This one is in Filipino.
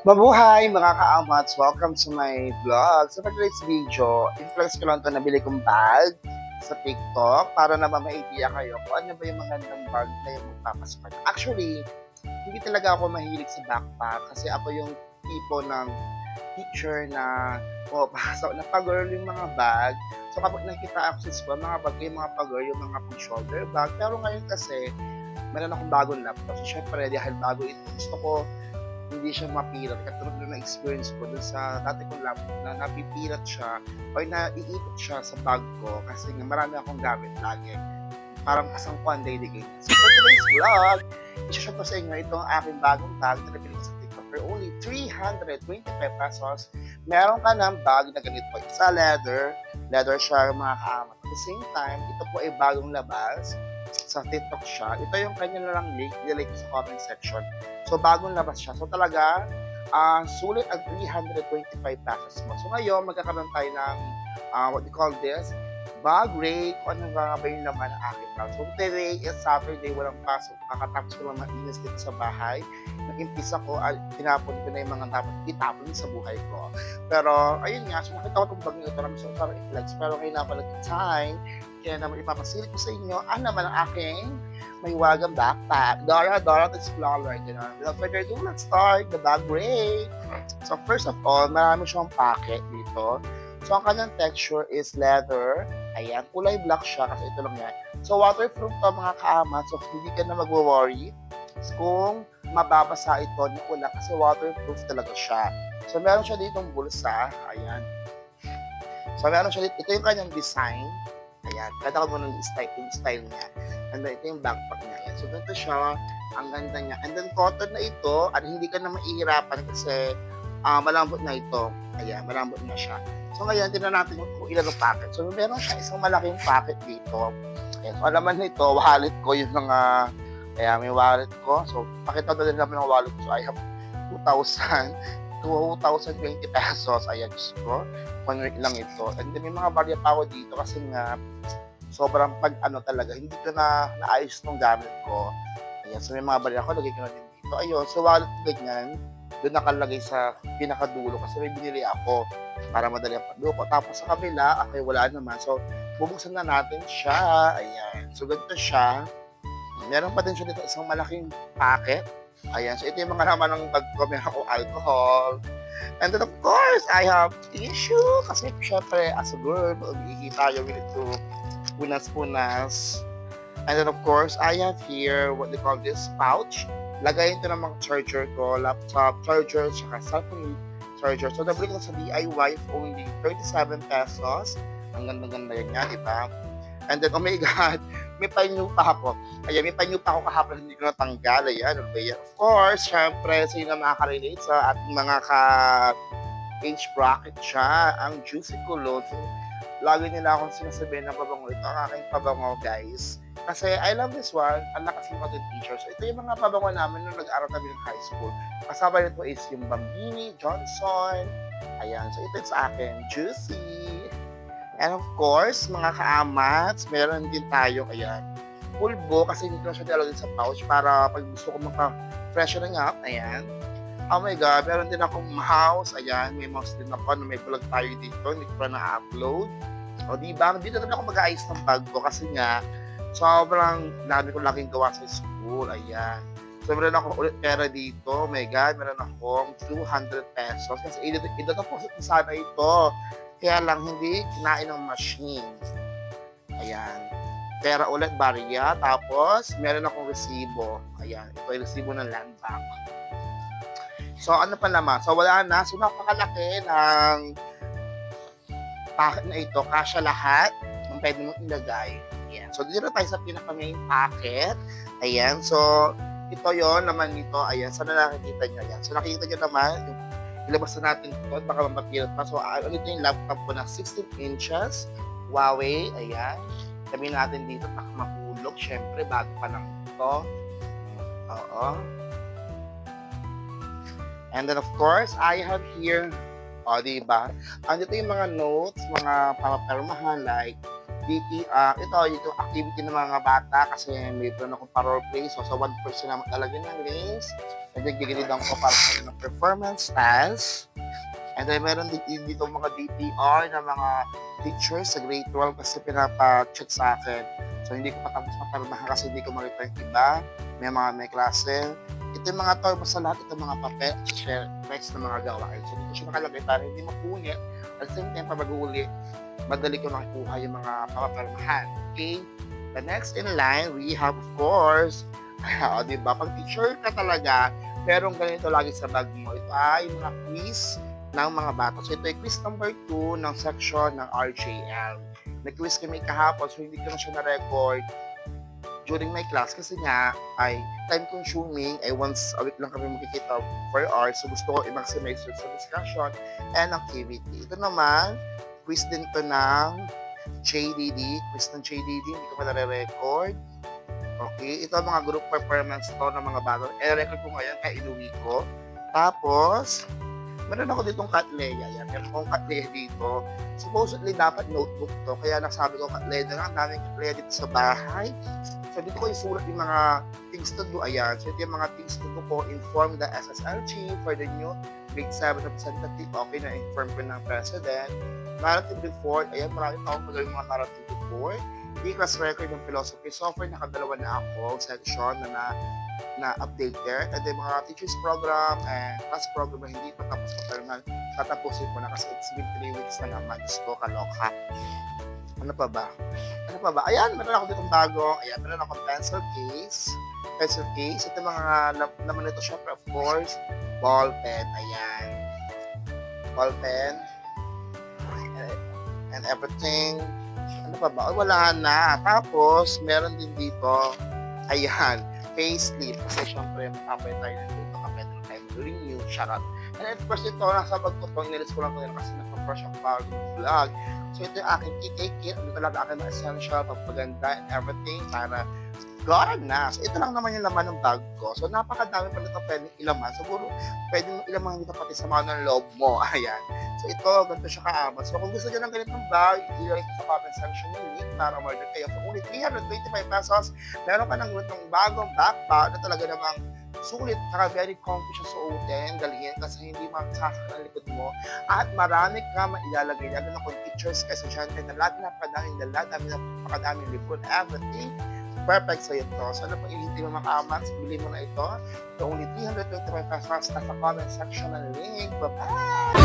Mabuhay mga ka-amats! Welcome to my vlog. So for today's video, influence ko lang ito nabili kong bag sa TikTok para naman ma-idea kayo kung ano ba yung magandang bag na yung magpapaspan. Actually, hindi talaga ako mahilig sa backpack kasi ako yung tipo ng teacher na pumapasok na pag-girl yung mga bag. So kapag nakita ako sa school, mga bag yung mga pag-girl, yung mga shoulder bag. Pero ngayon kasi, meron akong bagong laptop. So syempre, dahil bago ito, gusto ko hindi siya mapilat katulad ng na-experience ko dun sa dati kong laptop na napipilat siya or naiipit siya sa bag ko kasi nga marami akong gamit lagi. Parang kasangkuhan daily game. So for today's vlog, i-share ko sa inyo itong aking bagong bag na nabili ko sa TikTok for only 325 pesos. Meron ka ng bag na ganito po. Isa leather siya mga kaamat. At the same time, ito po ay bagong labas sa TikTok siya. Ito yung kanya na lang link, nilike ko sa comment section. So, bagong labas siya. So, talaga, sulit ang 325 pesos mo. So, ngayon, magkakaroon tayo ng, what do you call this? Bag rate, kung ano nga ba yung naman ang aking bag. So, today is Saturday, walang pasok. Kakatapos ko lang mainis dito sa bahay. Nag-impisa ko, tinapon ko na yung mga dapat itapon sa buhay ko. Pero, ayun nga, so nakita ko itong bag nito, namin sa parang i-flex. Pero ngayon na pala time, kaya naman ipapasilip ko sa inyo, naman ang aking mahiwagang backpack. Dora the Explorer. Without further ado, let's start the bag break. So first of all, marami siyang pocket dito. So ang kanyang texture is leather. Ayan, kulay black siya kasi ito lang yan. So waterproof to mga kaamat. So hindi ka na mag-worry kung mababasa ito ng ulan kasi waterproof talaga siya. So meron siya ditong bulsa. Ayan. So meron siya dito. Ito yung kanyang design. Ayan, kada ko muna yung style niya. And then, ito yung backpack niya. Ayan. So, ganito siya. Ang ganda niya. And then, cotton na ito. At hindi ka na mahihirapan kasi malambot na ito. Ayan, malambot na siya. So, ngayon, tingnan natin kung ilan ang packet. So, meron siya isang malaking packet dito. Ayan. So, alaman nito, wallet ko yung mga, ayan, may wallet ko. So, pakita na din namin ang wallet ko. So, I have 2,020 pesos. Ayan, Diyos ko. Convert lang ito. And then, may mga barya pa ako dito kasi nga, sobrang talaga, hindi ko na naayos nung gamit ko. Ayan, so may mga barya ako, lagay ko na din dito. Ayun, so wallet ko ganyan, doon nakalagay sa pinakadulo kasi may binili ako para madali ang pagduko. Tapos sa kabila, okay, wala naman. So, bubuksan na natin siya. Ayan, so ganito siya. Meron pa din siya dito isang malaking packet. Ayan, so ito yung mga naman ng bag ko. Meron akong alcohol. And then of course, I have tissue. Kasi syempre, as a girl, mag-ihi tayo, we need to punas-punas. And then of course, I have here what they call this pouch. Lagay ito ng mga charger ko, laptop charger, saka cellphone charger. So, nabili ko sa DIY for only 37 pesos. Ang ganda-ganda yan nga, diba? And then, oh my God, may panyo pa ako. Ayan, may panyo pa ako kahapon, hindi ko natanggal. Ayan, okay. Of course, syempre, sino na makaka-relate sa ating mga age bracket siya, ang Juicy Cologne. So, lagi nila akong sinasabihin na pabango. Ito ang aking pabango, guys. Kasi I love this one. Ang lakas ng content teacher. So, ito yung mga pabango namin nung nag-aral kami ng high school. Kasama nito is yung Bambini, Johnson. Ayan. So, ito sa akin, Juicy. And of course, mga kaamats, meron din tayo, ayan, pulbo, kasi hindi ko na siya nilalagay sa pouch para pag gusto ko maka-freshening up, ayan. Oh my God, meron din akong mouse, ayan, may mouse din ako, may vlog tayo dito, hindi ko pa na-upload. O diba, dito na ako mag-aayos ng bag ko kasi nga, sobrang dami ko laging gawa sa school, ayan. So, meron ako ulit pera dito, oh my God, meron akong 200 pesos, kasi ito sana ito. Kaya lang hindi kinain ng machine. Ayan. Pera ulit barya. Tapos, meron akong resibo. Ayan. Ito yung resibo ng land bank. So, ano pa naman? So, wala na. So, napakalaki ng packet na ito. Kasya lahat ng pwede mong ilagay. Ayan. So, dito tayo sa pinaka-main packet. Ayan. So, ito yon naman nito. Ayan. Sana nakikita nyo. Ayan. So, nakikita nyo naman yung ilabas na natin ito, baka mapapilat pa. So, ito yung laptop ko na 16 inches, Huawei, ayan. Sabihin natin dito, makulog, syempre, bago pa lang ito. Oo. And then, of course, I have here, diba? Andito yung mga notes, mga papapermahan, like, ito yung activity ng mga bata kasi may plan akong pa-role play. So, sa 1% naman talaga ng links. And then, gigilidan ko para sa ng performance styles. And then, meron dito mga DTR na mga teachers sa grade 12 kasi pinapa-check sa akin. So, hindi ko patapos mapalmahan kasi hindi ko makita yung iba. May klase. Ito yung mga to, basta lahat itong mga papel, share next na mga gawain. So, dito siya nakalagay para hindi mapunit. At the same time, pag mag-uuli, madali ko nakukuha yung mga papapalmahan. Okay? The next in line, we have, of course, diba? Pag teacher ka talaga, merong ganito lagi sa bag mo. Ito ay mga quiz ng mga bata. So, ito ay quiz number 2 ng section ng RJL. Nag-quiz kami kahapon, so hindi ko na siya na-record during my class kasi nga ay time consuming, ay once a week lang kami magkikita for hours. So, gusto ko i-maximize sa discussion and activity. Ito naman, quiz din to ng JDD. Quiz ng JDD, hindi ko pa na-record. Okay, ito ang mga group performance to ng mga bago. I-record ko ngayon kaya inuwi ko. Tapos, meron ako ditong Katleya. Yan, meron akong Katleya dito. Supposedly, dapat notebook to. Kaya nasabi ko, Katleya na lang. Daming Katleya dito sa bahay. So, dito ko isulat yung mga things to do. Ayan. So, ito yung mga things to do ko. Inform the SSLG for the new grade 7 representative. Okay, na-inform ko ng president. Narrative report. Ayan, marami pa akong magawin mga narrative report. I-class record ng philosophy software, nakadalawa na ako section na updated. And then mga teachers program and class program na hindi pa tapos paternal, tatapusin ko na kasi it's been 3 weeks na naman. Diyos ko, kaloka. Ano pa ba? Ayan, meron ako ditong bago. Ayan, meron akong pencil case. Ito mga naman ito syempre, of course, ball pen. Ayan. Ball pen. And everything. Ano pa ba? Wala na. Tapos, meron din dito, ayan, facelift. Kasi syempre, makapay tayo na dito. Makapay tayo renew, charot. And of course, ito, nasa bag ko ito. Nilis ko lang ito kasi nagpa-fresh ang bagong vlog. So, ito yung aking kit. Ito talaga aking mga essential, pagpaganda, and everything. Para gone na. So, ito lang naman yung laman ng bag ko. So, napakadami pa nito pwedeng ilaman. Siguro, pwedeng ilaman dito pati sa mga ng loob mo. Ayan. So, ito, ganito siya kaabot. So, kung gusto nyo ng ganitong bag, ilagay ko sa comment section yung link para order kayo. So, only 325 pesos. Meron ka ng ganitong bagong backpack na talaga namang sulit, saka very comfy siya suotin, dalhin kasi hindi magsasakit ang likod mo. At marami ka mailalagay lalo na kung teachers, estudyante na lahat napakadaming dala, napakadaming libro, everything. Perfect sa'yo to. So, ano pang iliti mo mga amats, bili mo na ito. So, only 325 pesos. Nasa comment section ng link. Bye-bye!